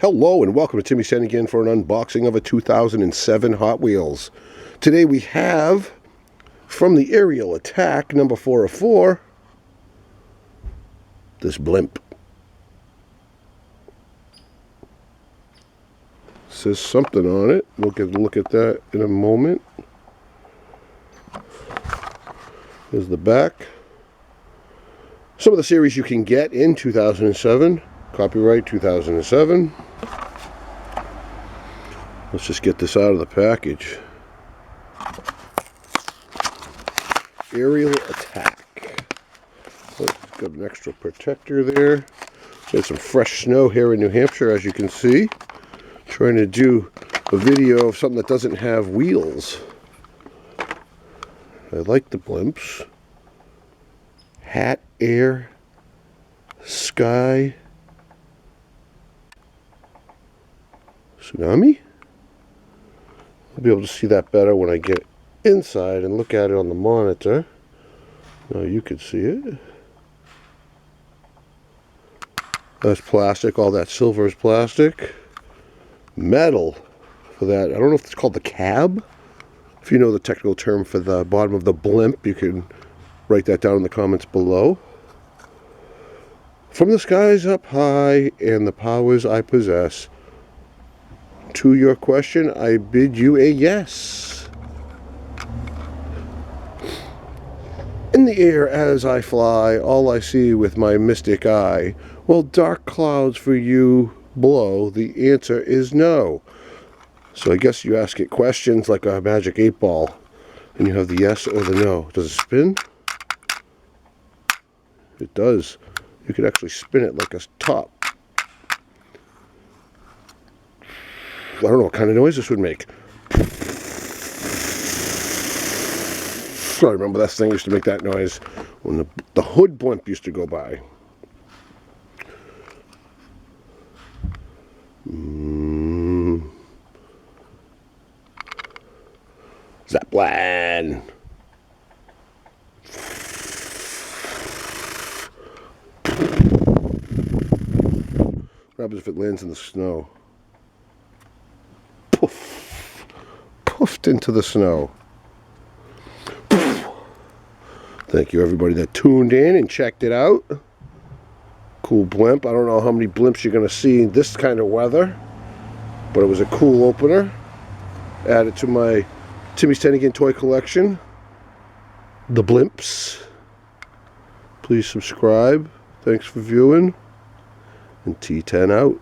Hello and welcome to Timmy Sen again for an unboxing of a 2007 Hot Wheels. Today we have, from the Aerial Attack number 4 of 4, this Blimp. Says something on it. We'll get a look at that in a moment. Here's the back. Some of the series you can get in 2007. Copyright 2007. Let's just get this out of the package. Aerial Attack. Oh, got an extra protector there. Got some fresh snow here in New Hampshire, as you can see. Trying to do a video of something that doesn't have wheels. I like the blimps. Hat, air, sky, Swami? I'll be able to see that better when I get inside and look at it on the monitor. Now you can see it. That's plastic. All that silver is plastic. Metal for that. I don't know if it's called the cab. If you know the technical term for the bottom of the blimp, you can write that down in the comments below. From the skies up high and the powers I possess, to your question, I bid you a yes. In the air as I fly, all I see with my mystic eye, while dark clouds for you blow, the answer is no. So I guess you ask it questions like a magic 8-ball, and you have the yes or the no. Does it spin? It does. You could actually spin it like a top. I don't know what kind of noise this would make. I remember that thing used to make that noise when the hood blimp used to go by. Zeppelin. What happens if it lands in the snow? Poof. Poofed into the snow. Poof. Thank you everybody that tuned in and checked it out. Cool blimp. I don't know how many blimps you're going to see in this kind of weather, but it was a cool opener. Add it to my Timmy Sen toy collection. The Blimps. Please subscribe. Thanks for viewing. And T10 out.